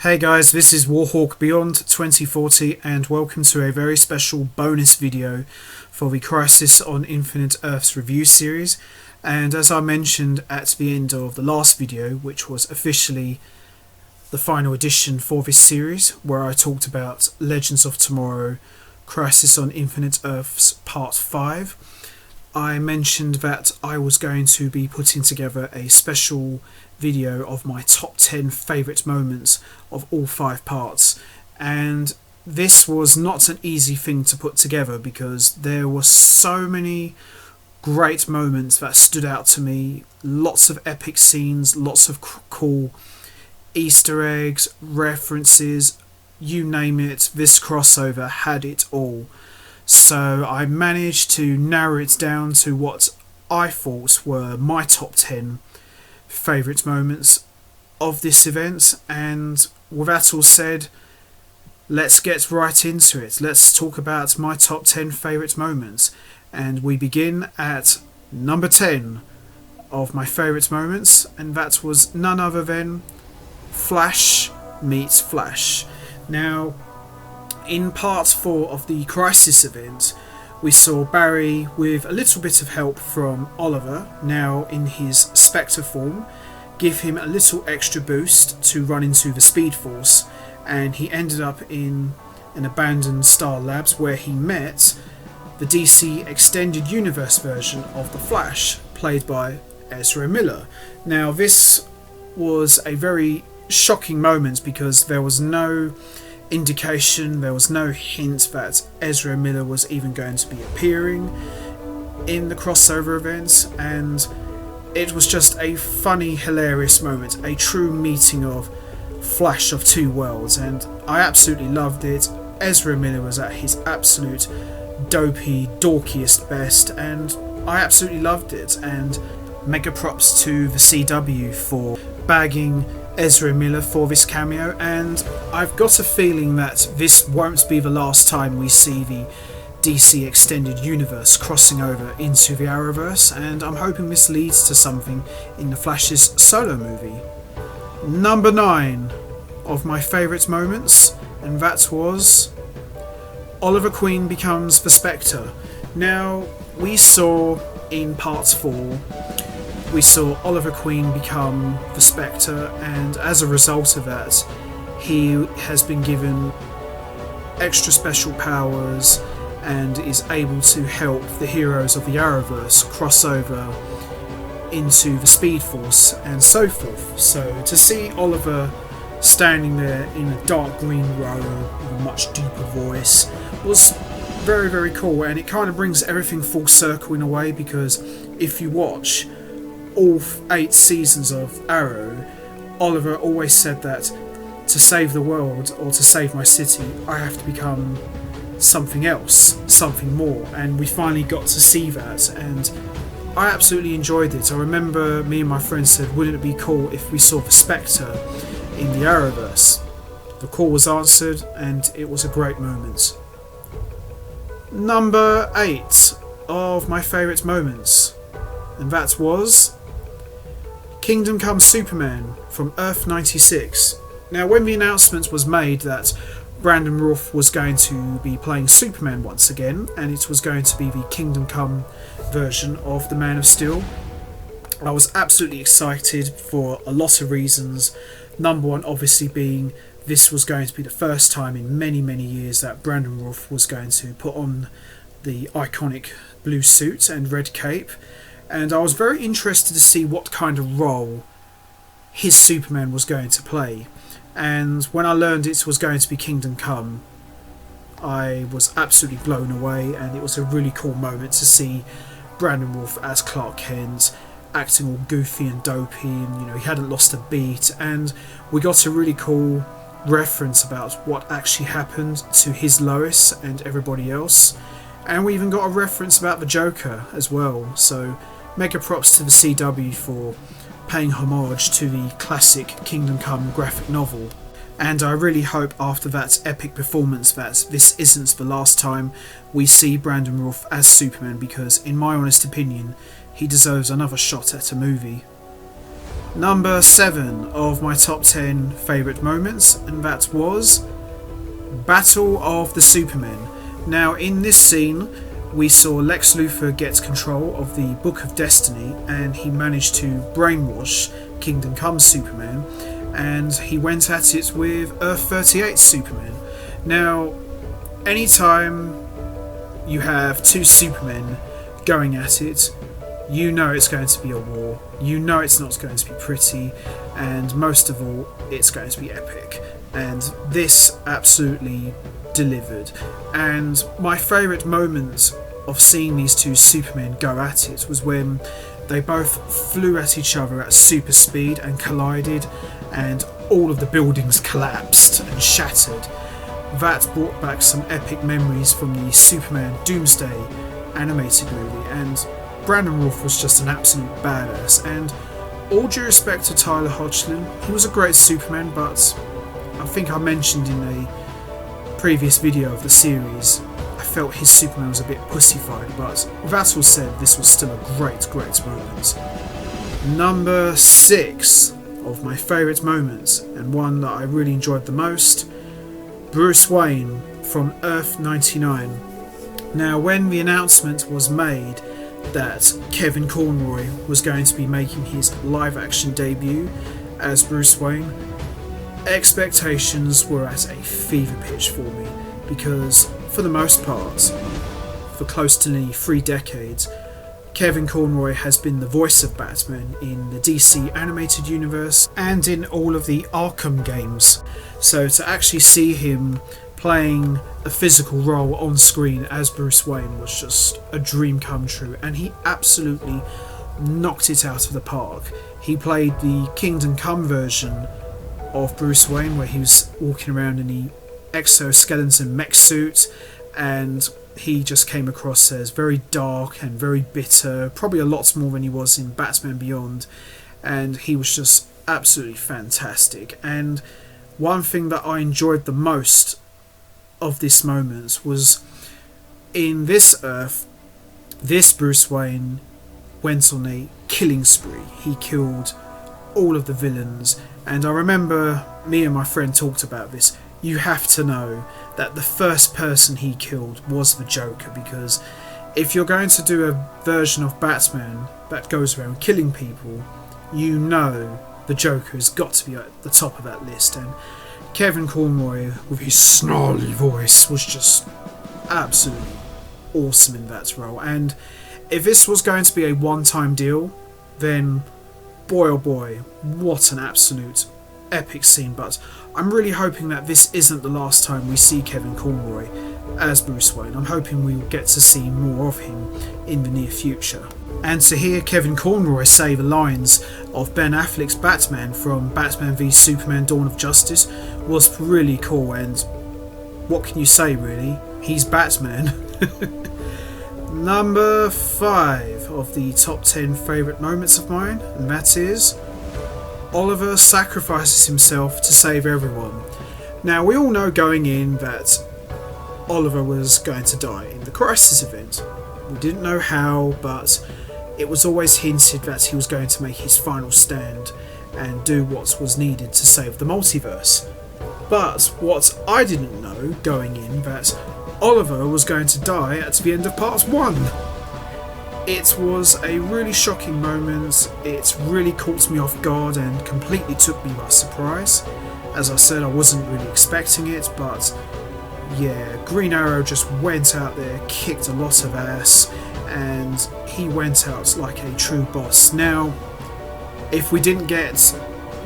Hey guys, this is Warhawk Beyond 2040 and welcome to a very special bonus video for the Crisis on Infinite Earths review series. And as I mentioned at the end of the last video, which was officially the final edition for this series, where I talked about Legends of Tomorrow Crisis on Infinite Earths Part 5, I mentioned that I was going to be putting together a special video of my top 10 favourite moments of all 5 parts, and this was not an easy thing to put together because there were so many great moments that stood out to me, lots of epic scenes, lots of cool Easter eggs, references, you name it, this crossover had it all. So I managed to narrow it down to what I thought were my top 10 favourite moments of this event, and with that all said, let's get right into it. Let's talk about my top 10 favourite moments, and we begin at number 10 of my favourite moments, and that was none other than Flash meets Flash. Now, in part 4 of the Crisis event, we saw Barry with a little bit of help from Oliver, now in his Spectre form, give him a little extra boost to run into the Speed Force, and he ended up in an abandoned Star Labs where he met the DC Extended Universe version of The Flash, played by Ezra Miller. Now, this was a very shocking moment because there was no indication, there was no hint that Ezra Miller was even going to be appearing in the crossover event, and it was just a funny, hilarious moment, a true meeting of Flash of two worlds, and I absolutely loved it. Ezra Miller was at his absolute dopey, dorkiest best, and I absolutely loved it, and mega props to the CW for bagging Ezra Miller for this cameo, and I've got a feeling that this won't be the last time we see the DC Extended Universe crossing over into the Arrowverse, and I'm hoping this leads to something in the Flash's solo movie. Number 9 of my favourite moments, and that was Oliver Queen becomes the Spectre. Now, we saw in part 4, we saw Oliver Queen become the Spectre, and as a result of that, he has been given extra special powers and is able to help the heroes of the Arrowverse cross over into the Speed Force and so forth. So to see Oliver standing there in a dark green robe with a much deeper voice was very, very cool, and it kind of brings everything full circle in a way, because if you watch all 8 seasons of Arrow, Oliver always said that to save the world or to save my city, I have to become something else, something more, and we finally got to see that, and I absolutely enjoyed it. I remember me and my friends said, wouldn't it be cool if we saw the Spectre in the Arrowverse? The call was answered, and it was a great moment. Number 8 of my favourite moments, and that was Kingdom Come Superman from Earth 96. Now, when the announcement was made that Brandon Routh was going to be playing Superman once again, and it was going to be the Kingdom Come version of the Man of Steel, I was absolutely excited for a lot of reasons. Number one, obviously, being this was going to be the first time in many, many years that Brandon Routh was going to put on the iconic blue suit and red cape, and I was very interested to see what kind of role his Superman was going to play. And when I learned it was going to be Kingdom Come, I was absolutely blown away, and it was a really cool moment to see Brandon Routh as Clark Kent, acting all goofy and dopey, and he hadn't lost a beat, and we got a really cool reference about what actually happened to his Lois and everybody else, and we even got a reference about the Joker as well. So mega props to the CW for paying homage to the classic Kingdom Come graphic novel, and I really hope after that epic performance that this isn't the last time we see Brandon Routh as Superman, because in my honest opinion he deserves another shot at a movie. Number 7 of my top 10 favourite moments, and that was Battle of the Supermen. Now, in this scene, we saw Lex Luthor get control of the Book of Destiny, and he managed to brainwash Kingdom Come Superman, and he went at it with Earth 38 Superman. Now, anytime you have two Supermen going at it, you know it's going to be a war, you know it's not going to be pretty, and most of all, it's going to be epic. And this absolutely delivered. And my favourite moment of seeing these two Supermen go at it was when they both flew at each other at super speed and collided, and all of the buildings collapsed and shattered. That brought back some epic memories from the Superman Doomsday animated movie, and Brandon Routh was just an absolute badass. And all due respect to Tyler Hoechlin, he was a great Superman, but I think I mentioned in a previous video of the series, I felt his Superman was a bit pussified, but with that all said, this was still a great moment. Number 6 of my favourite moments, and one that I really enjoyed the most, Bruce Wayne from Earth 99. Now, when the announcement was made that Kevin Conroy was going to be making his live action debut as Bruce Wayne, expectations were at a fever pitch for me, because for the most part, for close to nearly 3 decades, Kevin Conroy has been the voice of Batman in the DC animated universe and in all of the Arkham games. So to actually see him playing a physical role on screen as Bruce Wayne was just a dream come true, and he absolutely knocked it out of the park. He played the Kingdom Come version of Bruce Wayne, where he was walking around in the exoskeleton mech suit, and he just came across as very dark and very bitter, probably a lot more than he was in Batman Beyond, and he was just absolutely fantastic. And one thing that I enjoyed the most of this moment was, in this Earth, this Bruce Wayne went on a killing spree. He killed all of the villains, and I remember me and my friend talked about this. You have to know that the first person he killed was the Joker, because if you're going to do a version of Batman that goes around killing people, you know the Joker has got to be at the top of that list. And Kevin Conroy, with his snarly voice, was just absolutely awesome in that role. And if this was going to be a one-time deal, then boy oh boy, what an absolute epic scene. But I'm really hoping that this isn't the last time we see Kevin Conroy as Bruce Wayne. I'm hoping we'll get to see more of him in the near future. And to hear Kevin Conroy say the lines of Ben Affleck's Batman from Batman v Superman Dawn of Justice was really cool, and what can you say really? He's Batman. Number 5 of the top 10 favourite moments of mine, and that is Oliver sacrifices himself to save everyone. Now, we all know going in that Oliver was going to die in the Crisis event. We didn't know how, but it was always hinted that he was going to make his final stand and do what was needed to save the multiverse. But what I didn't know going in, that Oliver was going to die at the end of part 1. It was a really shocking moment. It really caught me off guard and completely took me by surprise. As I said, I wasn't really expecting it, but yeah, Green Arrow just went out there, kicked a lot of ass, and he went out like a true boss. Now, if we didn't get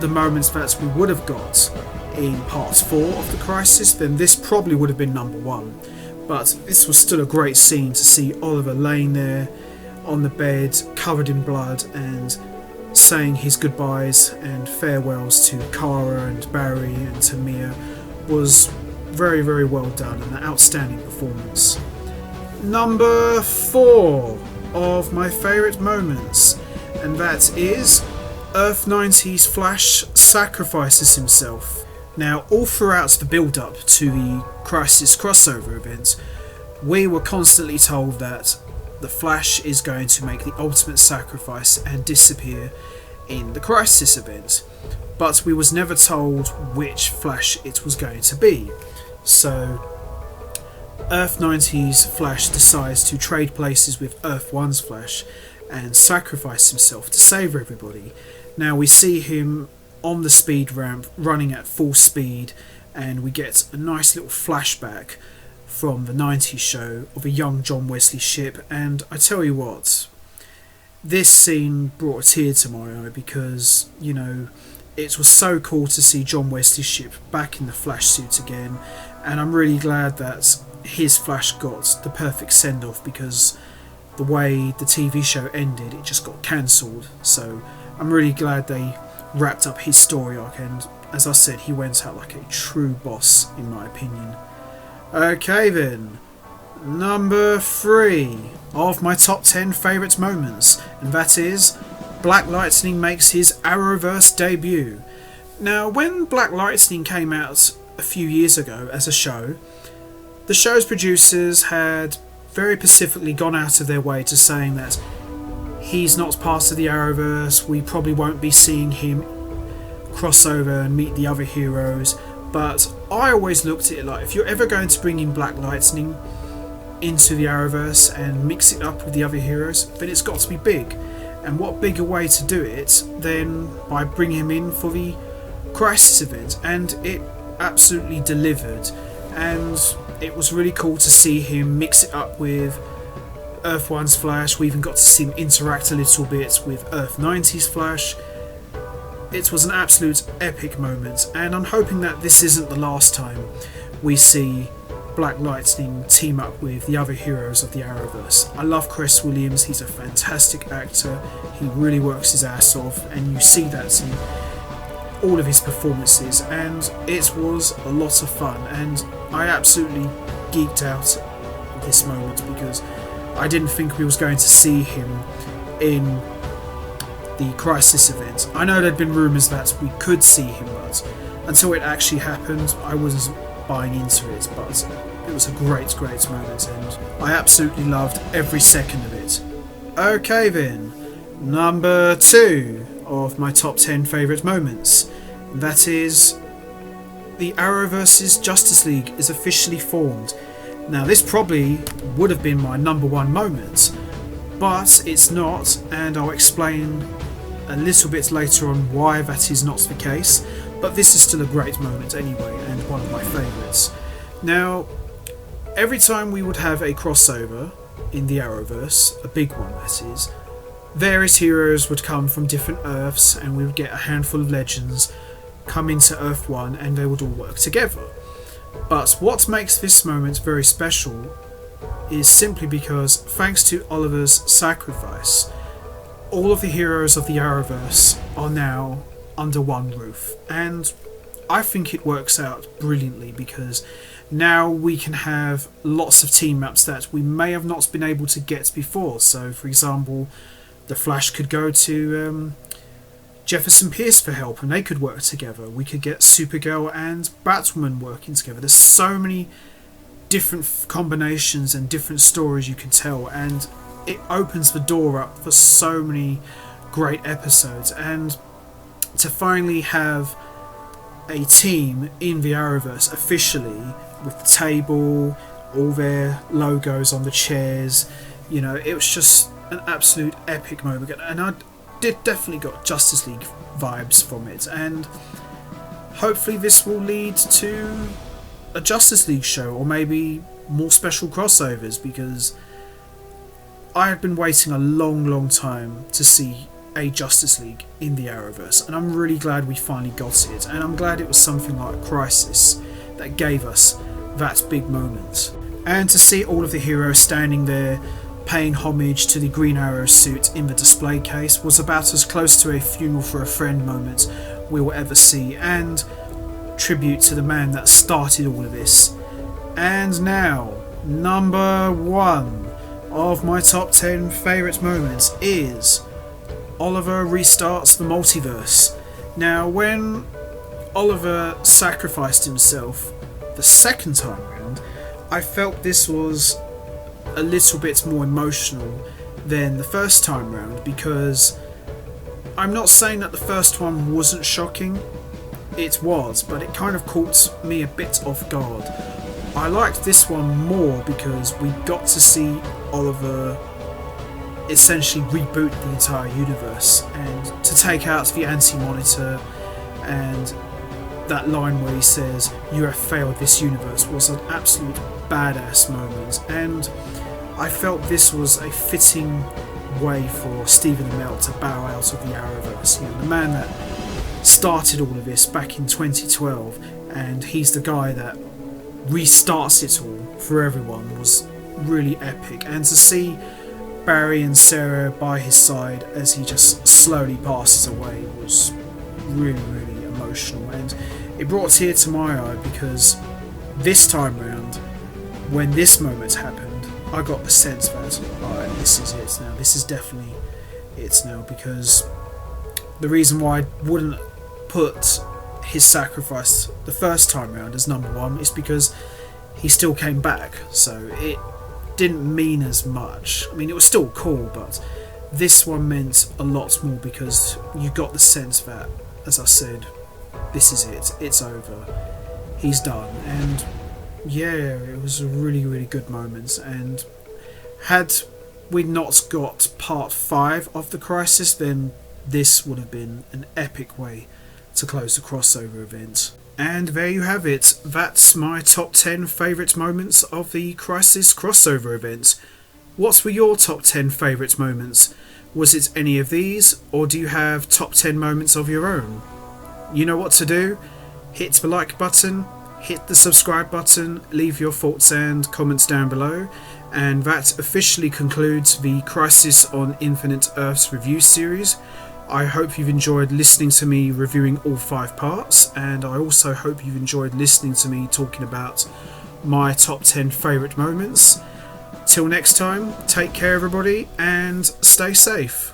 the moments that we would have got in part 4 of the Crisis, then this probably would have been number 1. But this was still a great scene to see Oliver laying there on the bed, covered in blood, and saying his goodbyes and farewells to Kara and Barry and to Mia was very, very well done, and an outstanding performance. Number 4 of my favourite moments, and that is Earth 90's Flash sacrifices himself. Now, all throughout the build-up to the Crisis crossover event, we were constantly told that the Flash is going to make the ultimate sacrifice and disappear in the Crisis event, but we was never told which Flash it was going to be. So Earth 90's Flash decides to trade places with Earth 1's Flash and sacrifice himself to save everybody. Now we see him on the speed ramp running at full speed, and we get a nice little flashback from the 90s show of a young John Wesley Shipp, and I tell you what, this scene brought a tear to my eye because, you know, it was so cool to see John Wesley Shipp back in the Flash suit again, and I'm really glad that his Flash got the perfect send-off, because the way the TV show ended, it just got cancelled. So I'm really glad they wrapped up his story arc, and as I said, he went out like a true boss in my opinion. Okay then, number 3 of my top 10 favourite moments, and that is Black Lightning makes his Arrowverse debut. Now, when Black Lightning came out a few years ago as a show, the show's producers had very specifically gone out of their way to saying that he's not part of the Arrowverse, we probably won't be seeing him cross over and meet the other heroes, but I always looked at it like, if you're ever going to bring in Black Lightning into the Arrowverse and mix it up with the other heroes, then it's got to be big. And what bigger way to do it than by bringing him in for the Crisis event, and it absolutely delivered, and it was really cool to see him mix it up with Earth 1's Flash. We even got to see him interact a little bit with Earth 90's Flash. It was an absolute epic moment, and I'm hoping that this isn't the last time we see Black Lightning team up with the other heroes of the Arrowverse. I love Chris Williams, he's a fantastic actor, he really works his ass off, and you see that in all of his performances, and it was a lot of fun, and I absolutely geeked out at this moment because I didn't think we was going to see him in the Crisis event. I know there'd been rumours that we could see him, but until it actually happened I wasn't buying into it, but it was a great moment and I absolutely loved every second of it. Okay then, number 2 of my top 10 favourite moments, that is the Arrowverse's Justice League is officially formed. Now this probably would have been my number 1 moment, but it's not, and I'll explain a little bit later on why that is not the case, but this is still a great moment anyway, and one of my favourites. Now, every time we would have a crossover in the Arrowverse, a big one that is, various heroes would come from different Earths, and we would get a handful of legends come into Earth 1 and they would all work together. But what makes this moment very special is simply because, thanks to Oliver's sacrifice, all of the heroes of the Arrowverse are now under one roof, and I think it works out brilliantly because now we can have lots of team ups that we may have not been able to get before. So for example, the Flash could go to Jefferson Pierce for help and they could work together. We could get Supergirl and Batwoman working together. There's so many different combinations and different stories you can tell, and it opens the door up for so many great episodes. And to finally have a team in the Arrowverse officially, with the table, all their logos on the chairs, you know, it was just an absolute epic moment, and I definitely got Justice League vibes from it, and hopefully this will lead to a Justice League show, or maybe more special crossovers, because I have been waiting a long time to see a Justice League in the Arrowverse, and I'm really glad we finally got it, and I'm glad it was something like Crisis that gave us that big moment. And to see all of the heroes standing there paying homage to the Green Arrow suit in the display case was about as close to a funeral for a friend moment we will ever see, and tribute to the man that started all of this. And now, number 1 of my top 10 favourite moments is Oliver restarts the multiverse. Now, when Oliver sacrificed himself the second time around, I felt this was a little bit more emotional than the first time round, because I'm not saying that the first one wasn't shocking. It was, but it kind of caught me a bit off guard. I liked this one more because we got to see Oliver essentially reboot the entire universe and to take out the Anti-Monitor, and that line where he says, "You have failed this universe," was an absolute badass moment, and I felt this was a fitting way for Stephen Amell to bow out of the Arrowverse. You know, the man that started all of this back in 2012, and he's the guy that restarts it all for everyone, was really epic. And to see Barry and Sarah by his side as he just slowly passes away was really, really emotional, and it brought a tear to my eye because this time round, when this moment happened, I got the sense that, alright, this is it now, this is definitely it now, because the reason why I wouldn't put his sacrifice the first time round as number one is because he still came back, so it didn't mean as much. I mean, it was still cool, but this one meant a lot more because you got the sense that, as I said, this is it, it's over, he's done. And yeah, it was a really, really good moment, and had we not got part 5 of the Crisis, then this would have been an epic way to close the crossover event. And there you have it, that's my top 10 favourite moments of the Crisis crossover event. What were your top 10 favourite moments? Was it any of these, or do you have top 10 moments of your own? You know what to do, hit the like button, hit the subscribe button, leave your thoughts and comments down below, and that officially concludes the Crisis on Infinite Earths review series. I hope you've enjoyed listening to me reviewing all 5 parts, and I also hope you've enjoyed listening to me talking about my top 10 favourite moments. Till next time, take care everybody, and stay safe.